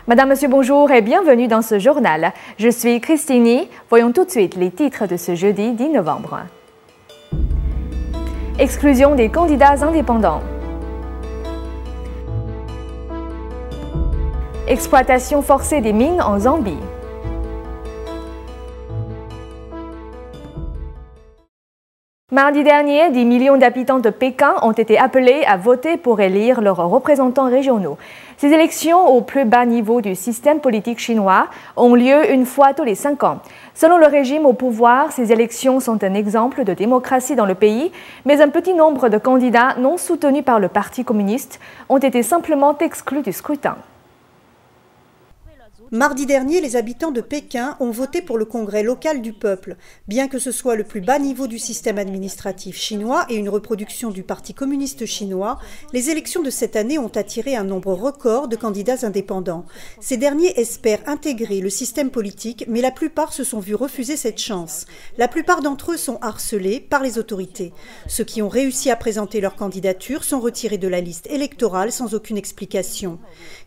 Madame, Monsieur, bonjour et bienvenue dans ce journal. Je suis Christine. Voyons tout de suite les titres de ce jeudi 10 novembre. Exclusion des candidats indépendants. Exploitation forcée des mines en Zambie. Mardi dernier, 10 millions d'habitants de Pékin ont été appelés à voter pour élire leurs représentants régionaux. Ces élections au plus bas niveau du système politique chinois ont lieu une fois tous les 5 ans. Selon le régime au pouvoir, ces élections sont un exemple de démocratie dans le pays, mais un petit nombre de candidats non soutenus par le Parti communiste ont été simplement exclus du scrutin. Mardi dernier, les habitants de Pékin ont voté pour le Congrès local du peuple. Bien que ce soit le plus bas niveau du système administratif chinois et une reproduction du Parti communiste chinois, les élections de cette année ont attiré un nombre record de candidats indépendants. Ces derniers espèrent intégrer le système politique, mais la plupart se sont vus refuser cette chance. La plupart d'entre eux sont harcelés par les autorités. Ceux qui ont réussi à présenter leur candidature sont retirés de la liste électorale sans aucune explication.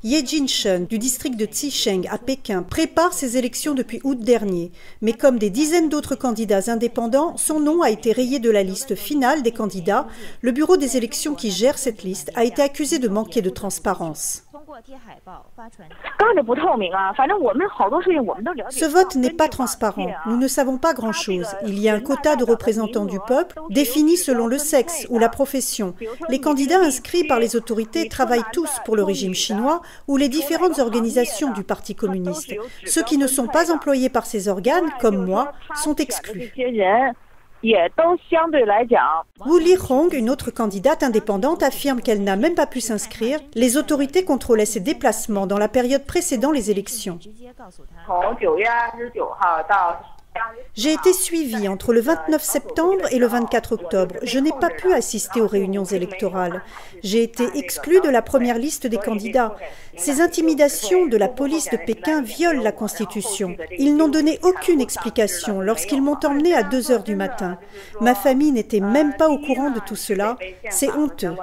Ye Jinshen, du district de Zhisheng, à Pékin, prépare ses élections depuis août dernier. Mais comme des dizaines d'autres candidats indépendants, son nom a été rayé de la liste finale des candidats. Le bureau des élections qui gère cette liste a été accusé de manquer de transparence. Ce vote n'est pas transparent. Nous ne savons pas grand-chose. Il y a un quota de représentants du peuple défini selon le sexe ou la profession. Les candidats inscrits par les autorités travaillent tous pour le régime chinois ou les différentes organisations du Parti communiste. Ceux qui ne sont pas employés par ces organes, comme moi, sont exclus. Wu Lihong, une autre candidate indépendante, affirme qu'elle n'a même pas pu s'inscrire. Les autorités contrôlaient ses déplacements dans la période précédant les élections. J'ai été suivie entre le 29 septembre et le 24 octobre. Je n'ai pas pu assister aux réunions électorales. J'ai été exclue de la première liste des candidats. Ces intimidations de la police de Pékin violent la Constitution. Ils n'ont donné aucune explication lorsqu'ils m'ont emmenée à 2 heures du matin. Ma famille n'était même pas au courant de tout cela. C'est honteux.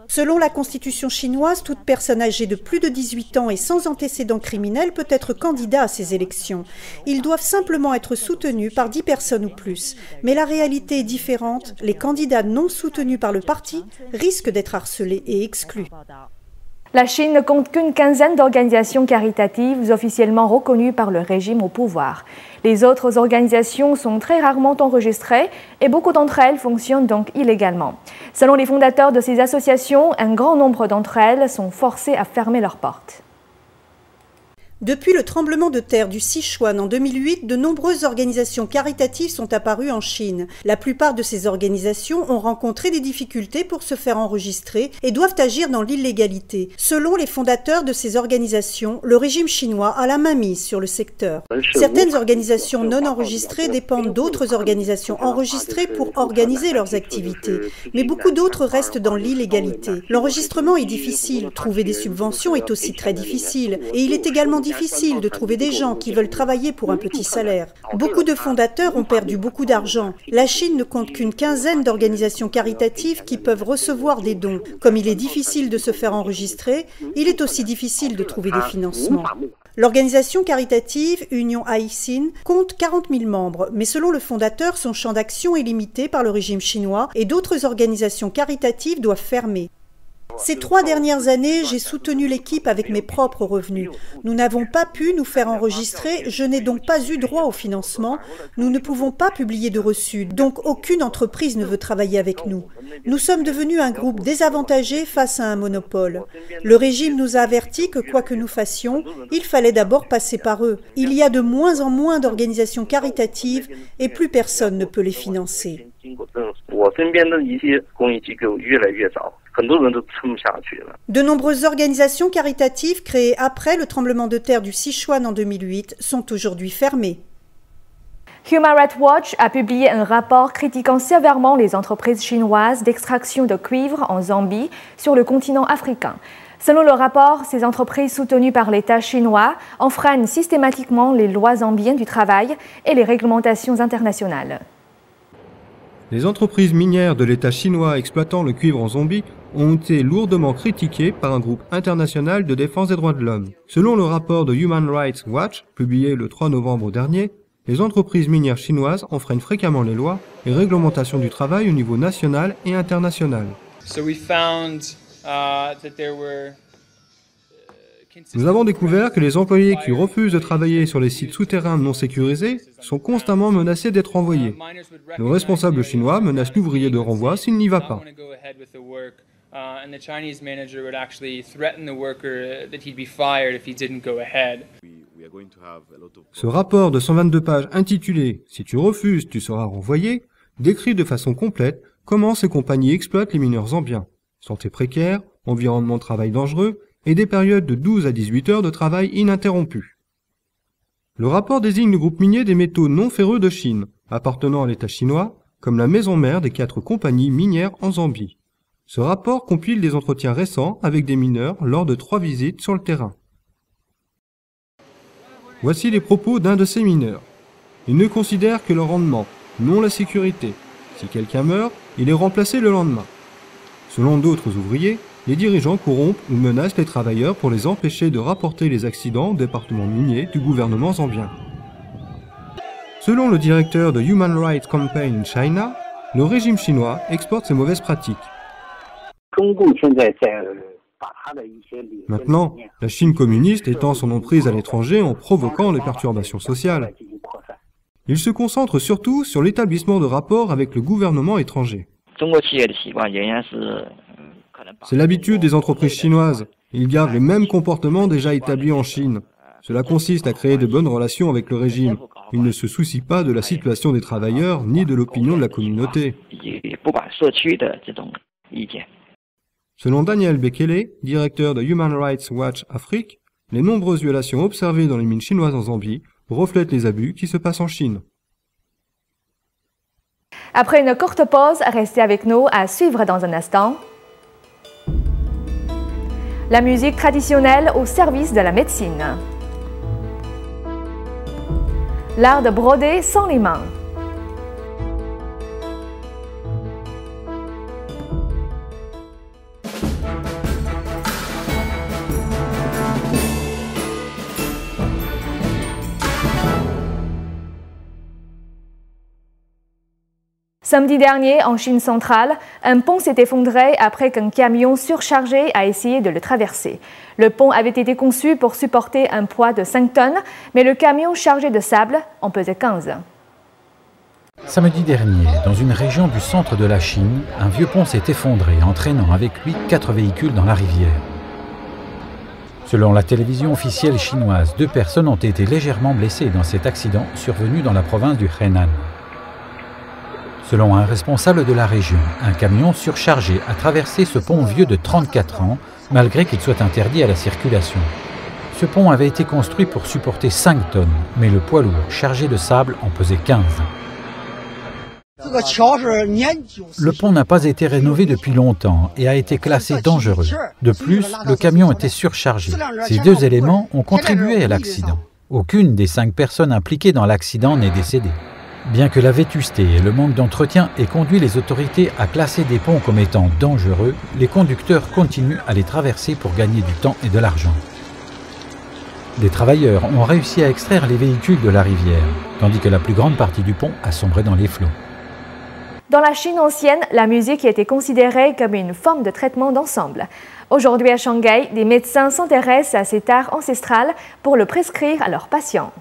Selon la constitution chinoise, toute personne âgée de plus de 18 ans et sans antécédents criminels peut être candidat à ces élections. Ils doivent simplement être soutenus par 10 personnes ou plus. Mais la réalité est différente. Les candidats non soutenus par le parti risquent d'être harcelés et exclus. La Chine ne compte qu'une quinzaine d'organisations caritatives officiellement reconnues par le régime au pouvoir. Les autres organisations sont très rarement enregistrées et beaucoup d'entre elles fonctionnent donc illégalement. Selon les fondateurs de ces associations, un grand nombre d'entre elles sont forcées à fermer leurs portes. Depuis le tremblement de terre du Sichuan en 2008, de nombreuses organisations caritatives sont apparues en Chine. La plupart de ces organisations ont rencontré des difficultés pour se faire enregistrer et doivent agir dans l'illégalité. Selon les fondateurs de ces organisations, le régime chinois a la main mise sur le secteur. Certaines organisations non enregistrées dépendent d'autres organisations enregistrées pour organiser leurs activités. Mais beaucoup d'autres restent dans l'illégalité. L'enregistrement est difficile, trouver des subventions est aussi très difficile. Et il est également difficile de trouver des gens qui veulent travailler pour un petit salaire. Beaucoup de fondateurs ont perdu beaucoup d'argent. La Chine ne compte qu'une quinzaine d'organisations caritatives qui peuvent recevoir des dons. Comme il est difficile de se faire enregistrer, il est aussi difficile de trouver des financements. L'organisation caritative Union Haïxin compte 40 000 membres, mais selon le fondateur, son champ d'action est limité par le régime chinois et d'autres organisations caritatives doivent fermer. Ces 3 dernières années, j'ai soutenu l'équipe avec mes propres revenus. Nous n'avons pas pu nous faire enregistrer, je n'ai donc pas eu droit au financement. Nous ne pouvons pas publier de reçus, donc aucune entreprise ne veut travailler avec nous. Nous sommes devenus un groupe désavantagé face à un monopole. Le régime nous a avertis que quoi que nous fassions, il fallait d'abord passer par eux. Il y a de moins en moins d'organisations caritatives et plus personne ne peut les financer. De nombreuses organisations caritatives créées après le tremblement de terre du Sichuan en 2008 sont aujourd'hui fermées. Human Rights Watch a publié un rapport critiquant sévèrement les entreprises chinoises d'extraction de cuivre en Zambie sur le continent africain. Selon le rapport, ces entreprises soutenues par l'État chinois enfreignent systématiquement les lois zambiennes du travail et les réglementations internationales. Les entreprises minières de l'État chinois exploitant le cuivre en Zambie ont été lourdement critiqués par un groupe international de défense des droits de l'homme. Selon le rapport de Human Rights Watch, publié le 3 novembre dernier, les entreprises minières chinoises enfreignent fréquemment les lois et réglementations du travail au niveau national et international. Nous avons découvert que les employés qui refusent de travailler sur les sites souterrains non sécurisés sont constamment menacés d'être renvoyés. Le responsable chinois menace l'ouvrier de renvoi s'il n'y va pas. Ce rapport de 122 pages intitulé « Si tu refuses, tu seras renvoyé » décrit de façon complète comment ces compagnies exploitent les mineurs zambiens. Santé précaire, environnement de travail dangereux et des périodes de 12 à 18 heures de travail ininterrompues. Le rapport désigne le groupe minier des métaux non ferreux de Chine, appartenant à l'État chinois, comme la maison mère des 4 compagnies minières en Zambie. Ce rapport compile des entretiens récents avec des mineurs lors de 3 visites sur le terrain. Voici les propos d'un de ces mineurs. Ils ne considèrent que le rendement, non la sécurité. Si quelqu'un meurt, il est remplacé le lendemain. Selon d'autres ouvriers, les dirigeants corrompent ou menacent les travailleurs pour les empêcher de rapporter les accidents au département minier du gouvernement zambien. Selon le directeur de Human Rights Campaign in China, le régime chinois exporte ces mauvaises pratiques. Maintenant, la Chine communiste étend son emprise à l'étranger en provoquant les perturbations sociales. Il se concentre surtout sur l'établissement de rapports avec le gouvernement étranger. C'est l'habitude des entreprises chinoises. Ils gardent les mêmes comportements déjà établis en Chine. Cela consiste à créer de bonnes relations avec le régime. Ils ne se soucient pas de la situation des travailleurs ni de l'opinion de la communauté. Selon Daniel Bekele, directeur de Human Rights Watch Afrique, les nombreuses violations observées dans les mines chinoises en Zambie reflètent les abus qui se passent en Chine. Après une courte pause, restez avec nous à suivre dans un instant. La musique traditionnelle au service de la médecine. L'art de broder sans les mains. Samedi dernier, en Chine centrale, un pont s'est effondré après qu'un camion surchargé a essayé de le traverser. Le pont avait été conçu pour supporter un poids de 5 tonnes, mais le camion chargé de sable en pesait 15. Samedi dernier, dans une région du centre de la Chine, un vieux pont s'est effondré, entraînant avec lui 4 véhicules dans la rivière. Selon la télévision officielle chinoise, 2 personnes ont été légèrement blessées dans cet accident survenu dans la province du Henan. Selon un responsable de la région, un camion surchargé a traversé ce pont vieux de 34 ans, malgré qu'il soit interdit à la circulation. Ce pont avait été construit pour supporter 5 tonnes, mais le poids lourd chargé de sable en pesait 15. Le pont n'a pas été rénové depuis longtemps et a été classé dangereux. De plus, le camion était surchargé. Ces 2 éléments ont contribué à l'accident. Aucune des 5 personnes impliquées dans l'accident n'est décédée. Bien que la vétusté et le manque d'entretien aient conduit les autorités à classer des ponts comme étant dangereux, les conducteurs continuent à les traverser pour gagner du temps et de l'argent. Des travailleurs ont réussi à extraire les véhicules de la rivière, tandis que la plus grande partie du pont a sombré dans les flots. Dans la Chine ancienne, la musique était considérée comme une forme de traitement d'ensemble. Aujourd'hui à Shanghai, des médecins s'intéressent à cet art ancestral pour le prescrire à leurs patients.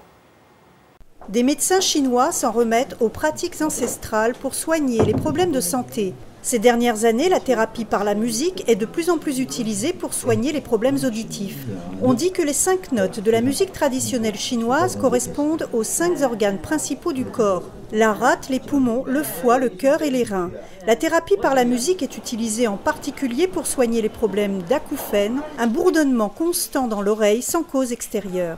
Des médecins chinois s'en remettent aux pratiques ancestrales pour soigner les problèmes de santé. Ces dernières années, la thérapie par la musique est de plus en plus utilisée pour soigner les problèmes auditifs. On dit que les 5 notes de la musique traditionnelle chinoise correspondent aux 5 organes principaux du corps: la rate, les poumons, le foie, le cœur et les reins. La thérapie par la musique est utilisée en particulier pour soigner les problèmes d'acouphènes, un bourdonnement constant dans l'oreille sans cause extérieure.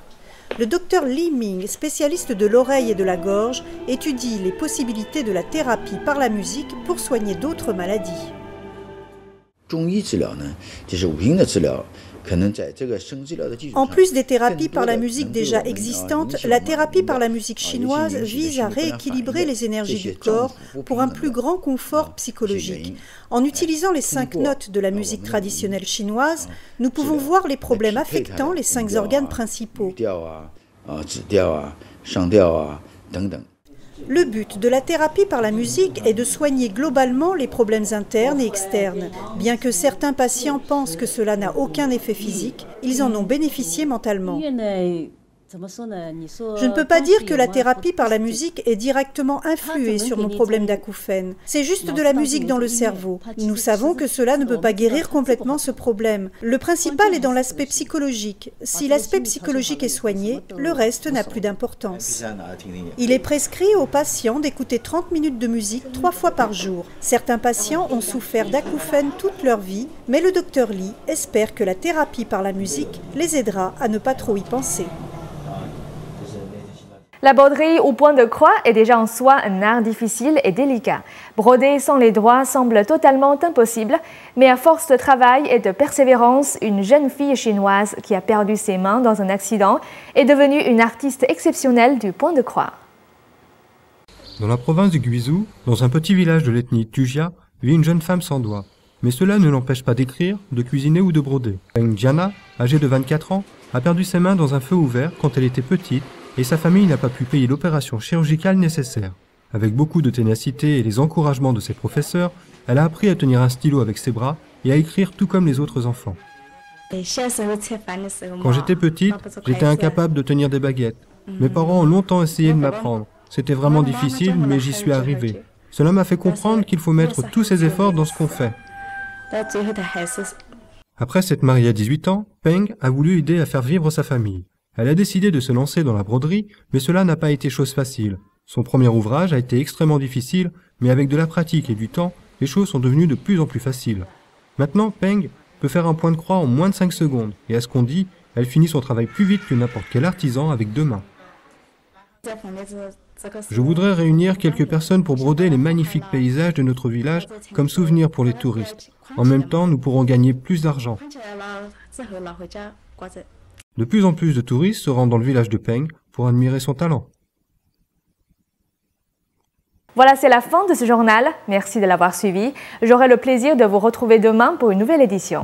Le docteur Li Ming, spécialiste de l'oreille et de la gorge, étudie les possibilités de la thérapie par la musique pour soigner d'autres maladies. En plus des thérapies par la musique déjà existantes, la thérapie par la musique chinoise vise à rééquilibrer les énergies du corps pour un plus grand confort psychologique. En utilisant les 5 notes de la musique traditionnelle chinoise, nous pouvons voir les problèmes affectant les 5 organes principaux. Le but de la thérapie par la musique est de soigner globalement les problèmes internes et externes. Bien que certains patients pensent que cela n'a aucun effet physique, ils en ont bénéficié mentalement. Je ne peux pas dire que la thérapie par la musique est directement influée sur mon problème d'acouphène. C'est juste de la musique dans le cerveau. Nous savons que cela ne peut pas guérir complètement ce problème. Le principal est dans l'aspect psychologique. Si l'aspect psychologique est soigné, le reste n'a plus d'importance. Il est prescrit aux patients d'écouter 30 minutes de musique 3 fois par jour. Certains patients ont souffert d'acouphènes toute leur vie, mais le docteur Li espère que la thérapie par la musique les aidera à ne pas trop y penser. La broderie au point de croix est déjà en soi un art difficile et délicat. Broder sans les doigts semble totalement impossible, mais à force de travail et de persévérance, une jeune fille chinoise qui a perdu ses mains dans un accident est devenue une artiste exceptionnelle du point de croix. Dans la province du Guizhou, dans un petit village de l'ethnie Tujia, vit une jeune femme sans doigts. Mais cela ne l'empêche pas d'écrire, de cuisiner ou de broder. Peng Jiana, âgée de 24 ans, a perdu ses mains dans un feu ouvert quand elle était petite et sa famille n'a pas pu payer l'opération chirurgicale nécessaire. Avec beaucoup de ténacité et les encouragements de ses professeurs, elle a appris à tenir un stylo avec ses bras et à écrire tout comme les autres enfants. Quand j'étais petite, j'étais incapable de tenir des baguettes. Mes parents ont longtemps essayé de m'apprendre. C'était vraiment difficile, mais j'y suis arrivé. Cela m'a fait comprendre qu'il faut mettre tous ses efforts dans ce qu'on fait. Après s'être mariée à 18 ans, Peng a voulu aider à faire vivre sa famille. Elle a décidé de se lancer dans la broderie, mais cela n'a pas été chose facile. Son premier ouvrage a été extrêmement difficile, mais avec de la pratique et du temps, les choses sont devenues de plus en plus faciles. Maintenant, Peng peut faire un point de croix en moins de 5 secondes, et à ce qu'on dit, elle finit son travail plus vite que n'importe quel artisan avec 2 mains. Je voudrais réunir quelques personnes pour broder les magnifiques paysages de notre village comme souvenir pour les touristes. En même temps, nous pourrons gagner plus d'argent. De plus en plus de touristes se rendent dans le village de Peng pour admirer son talent. Voilà, c'est la fin de ce journal. Merci de l'avoir suivi. J'aurai le plaisir de vous retrouver demain pour une nouvelle édition.